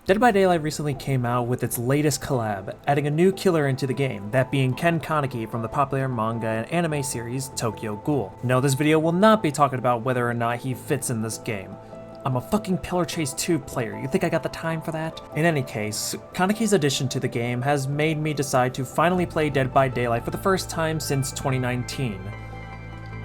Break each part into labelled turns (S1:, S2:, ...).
S1: Dead by Daylight recently came out with its latest collab, adding a new killer into the game, that being Ken Kaneki from the popular manga and anime series Tokyo Ghoul. No, this video will not be talking about whether or not he fits in this game. I'm a fucking Pillar Chase 2 player, you think I got the time for that? In any case, Kaneki's addition to the game has made me decide to finally play Dead by Daylight for the first time since 2019.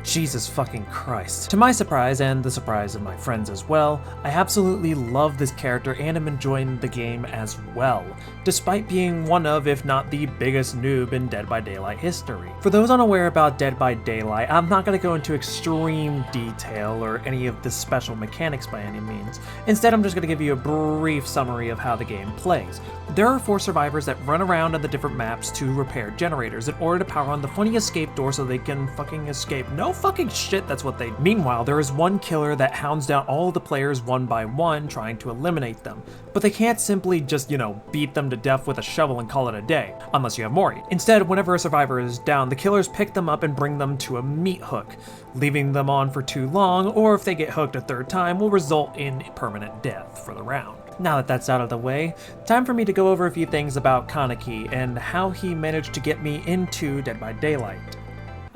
S1: Jesus fucking Christ. To my surprise, and the surprise of my friends as well, I absolutely love this character and am enjoying the game as well, despite being one of, if not the biggest noob in Dead by Daylight history. For those unaware about Dead by Daylight, I'm not going to go into extreme detail or any of the special mechanics by any means. Instead, I'm just going to give you a brief summary of how the game plays. There are 4 survivors that run around on the different maps to repair generators in order to power on the funny escape door so they can fucking escape. No fucking shit, that's what they... Meanwhile, there is one killer that hounds down all of the players one by one, trying to eliminate them. But they can't simply just, beat them to death with a shovel and call it a day, unless you have Mori. Instead, whenever a survivor is down, the killers pick them up and bring them to a meat hook. Leaving them on for too long, or if they get hooked a third time, will result in permanent death for the round. Now that that's out of the way, time for me to go over a few things about Kaneki and how he managed to get me into Dead by Daylight.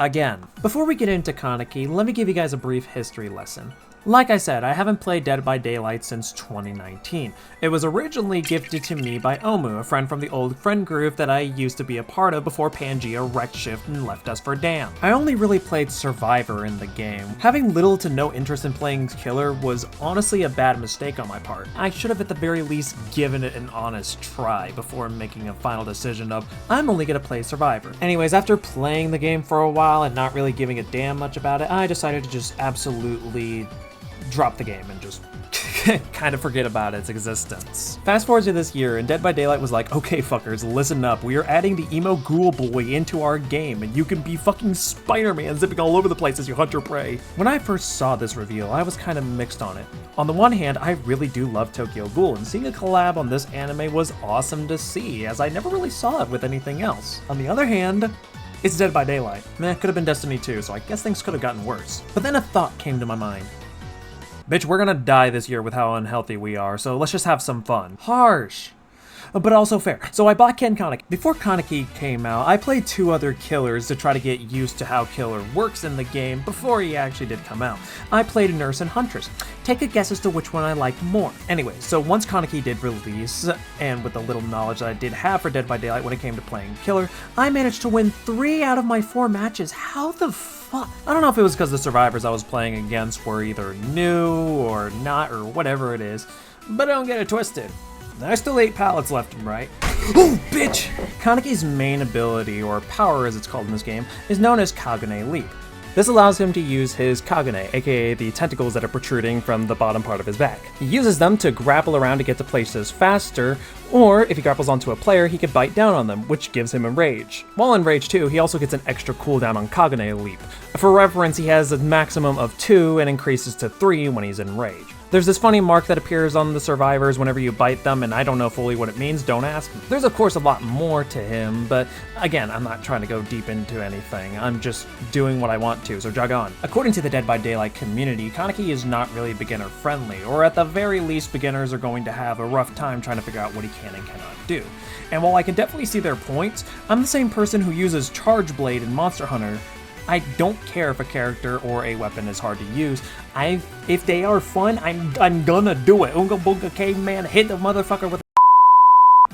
S1: Again, before we get into Kaneki, let me give you guys a brief history lesson. Like I said, I haven't played Dead by Daylight since 2019. It was originally gifted to me by Omu, a friend from the old friend group that I used to be a part of before Pangea wrecked Shift and left us for damn. I only really played Survivor in the game. Having little to no interest in playing Killer was honestly a bad mistake on my part. I should have at the very least given it an honest try before making a final decision of, I'm only gonna play Survivor. Anyways, after playing the game for a while and not really giving a damn much about it, I decided to just absolutely drop the game and just kind of forget about its existence. Fast forward to this year, and Dead by Daylight was like, okay fuckers, listen up, we are adding the emo ghoul boy into our game, and you can be fucking Spider-Man zipping all over the place as you hunt your prey. When I first saw this reveal, I was kind of mixed on it. On the one hand, I really do love Tokyo Ghoul, and seeing a collab on this anime was awesome to see, as I never really saw it with anything else. On the other hand, it's Dead by Daylight. Could have been Destiny 2, so I guess things could have gotten worse. But then a thought came to my mind. Bitch, we're gonna die this year with how unhealthy we are, so let's just have some fun. Harsh, but also fair. So I bought Ken Kaneki. Before Kaneki came out, I played 2 other killers to try to get used to how killer works in the game before he actually did come out. I played Nurse and Huntress. Take a guess as to which one I liked more. Anyway, so once Kaneki did release, and with the little knowledge that I did have for Dead by Daylight when it came to playing killer, I managed to win 3 out of my 4 matches. How the fuck? I don't know if it was because the survivors I was playing against were either new or not or whatever it is, but don't get it twisted. There's still 8 pallets left, right? Oh, bitch! Kaneki's main ability, or power as it's called in this game, is known as Kagune Leap. This allows him to use his Kagune, aka the tentacles that are protruding from the bottom part of his back. He uses them to grapple around to get to places faster, or if he grapples onto a player, he can bite down on them, which gives him Enrage. While Enraged too, he also gets an extra cooldown on Kagune Leap. For reference, he has a maximum of 2 and increases to 3 when he's enraged. There's this funny mark that appears on the survivors whenever you bite them, and I don't know fully what it means, don't ask me. There's of course a lot more to him, but again, I'm not trying to go deep into anything. I'm just doing what I want to, so jog on. According to the Dead by Daylight community, Kaneki is not really beginner friendly, or at the very least, beginners are going to have a rough time trying to figure out what he can and cannot do. And while I can definitely see their points, I'm the same person who uses Charge Blade in Monster Hunter. I don't care if a character or a weapon is hard to use. If they are fun, I'm gonna do it. Oonga boonga caveman, hit the motherfucker with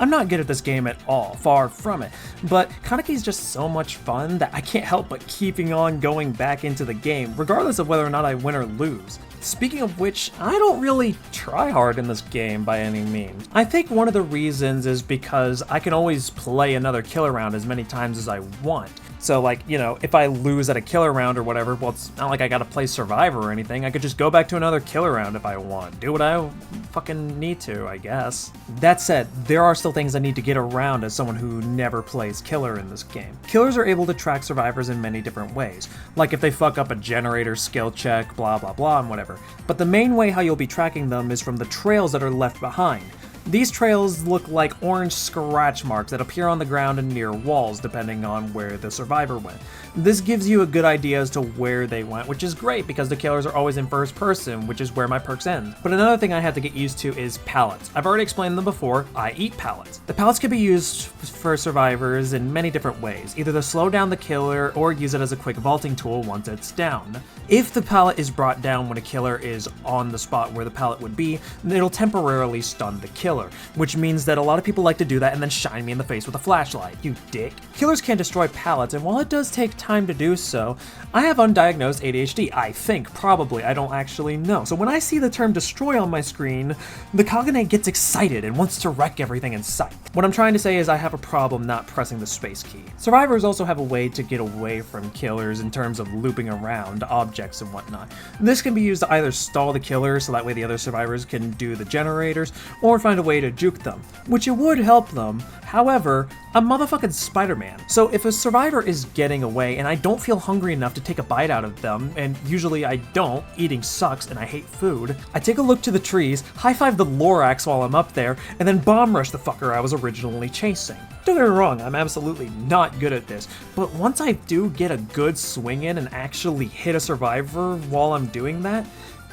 S1: I'm not good at this game at all, far from it, but Kaneki is just so much fun that I can't help but keeping on going back into the game, regardless of whether or not I win or lose. Speaking of which, I don't really try hard in this game by any means. I think one of the reasons is because I can always play another killer round as many times as I want. So like, if I lose at a killer round or whatever, well, it's not like I gotta play Survivor or anything. I could just go back to another killer round if I want. Do what I fucking need to, I guess. That said, there are still things I need to get around as someone who never plays killer in this game. Killers are able to track survivors in many different ways. Like if they fuck up a generator skill check, blah blah blah and whatever. But the main way how you'll be tracking them is from the trails that are left behind. These trails look like orange scratch marks that appear on the ground and near walls, depending on where the survivor went. This gives you a good idea as to where they went, which is great because the killers are always in first person, which is where my perks end. But another thing I had to get used to is pallets. I've already explained them before. I eat pallets. The pallets can be used for survivors in many different ways, either to slow down the killer or use it as a quick vaulting tool once it's down. If the pallet is brought down when a killer is on the spot where the pallet would be, it'll temporarily stun the killer, which means that a lot of people like to do that and then shine me in the face with a flashlight, you dick. Killers can destroy pallets, and while it does take time to do so, I have undiagnosed ADHD, I think, probably, I don't actually know. So when I see the term destroy on my screen, the Kagane gets excited and wants to wreck everything in sight. What I'm trying to say is I have a problem not pressing the space key. Survivors also have a way to get away from killers in terms of looping around objects and whatnot. This can be used to either stall the killer so that way the other survivors can do the generators, or find a way to juke them, which it would help them. However, I'm motherfucking Spider-Man. So if a survivor is getting away and I don't feel hungry enough to take a bite out of them, and usually I don't, eating sucks and I hate food, I take a look to the trees, high-five the Lorax while I'm up there, and then bomb rush the fucker I was originally chasing. Don't get me wrong, I'm absolutely not good at this, but once I do get a good swing in and actually hit a survivor while I'm doing that,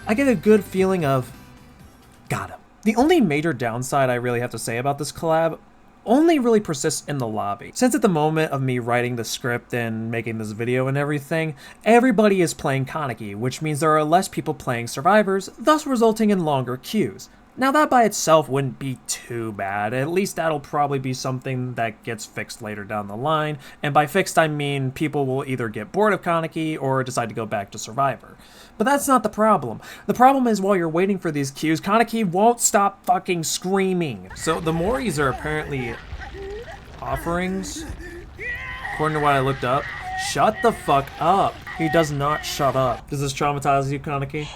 S1: I get a good feeling of, got him. The only major downside I really have to say about this collab only really persists in the lobby. Since at the moment of me writing the script and making this video and everything, everybody is playing Kaneki, which means there are less people playing survivors, thus resulting in longer queues. Now that by itself wouldn't be too bad, at least that'll probably be something that gets fixed later down the line, and by fixed I mean people will either get bored of Kaneki or decide to go back to Survivor. But that's not the problem. The problem is while you're waiting for these queues, Kaneki won't stop fucking screaming. So the Moris are apparently offerings, according to what I looked up. Shut the fuck up. He does not shut up. Does this traumatize you, Kaneki?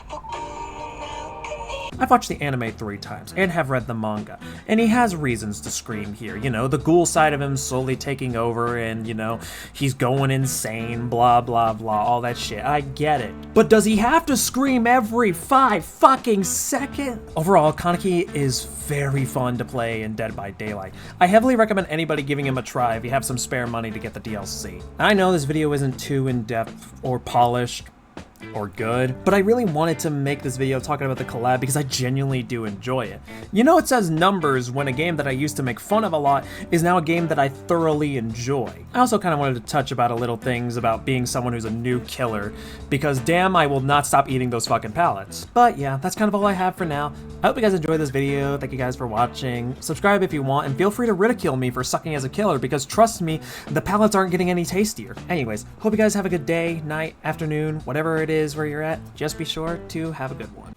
S1: I've watched the anime 3 times and have read the manga, and he has reasons to scream here. You know, the ghoul side of him slowly taking over and, you know, he's going insane, blah, blah, blah, all that shit. I get it. But does he have to scream every 5 fucking seconds? Overall, Kaneki is very fun to play in Dead by Daylight. I heavily recommend anybody giving him a try if you have some spare money to get the DLC. I know this video isn't too in-depth or polished or good, but I really wanted to make this video talking about the collab because I genuinely do enjoy it. You know, it says numbers when a game that I used to make fun of a lot is now a game that I thoroughly enjoy. I also kind of wanted to touch about a little things about being someone who's a new killer, because damn, I will not stop eating those fucking pallets. But yeah, that's kind of all I have for now. I hope you guys enjoyed this video. Thank you guys for watching. Subscribe if you want, and feel free to ridicule me for sucking as a killer, because trust me, the pallets aren't getting any tastier. Anyways, hope you guys have a good day, night, afternoon, whatever it is where you're at. Just be sure to have a good one.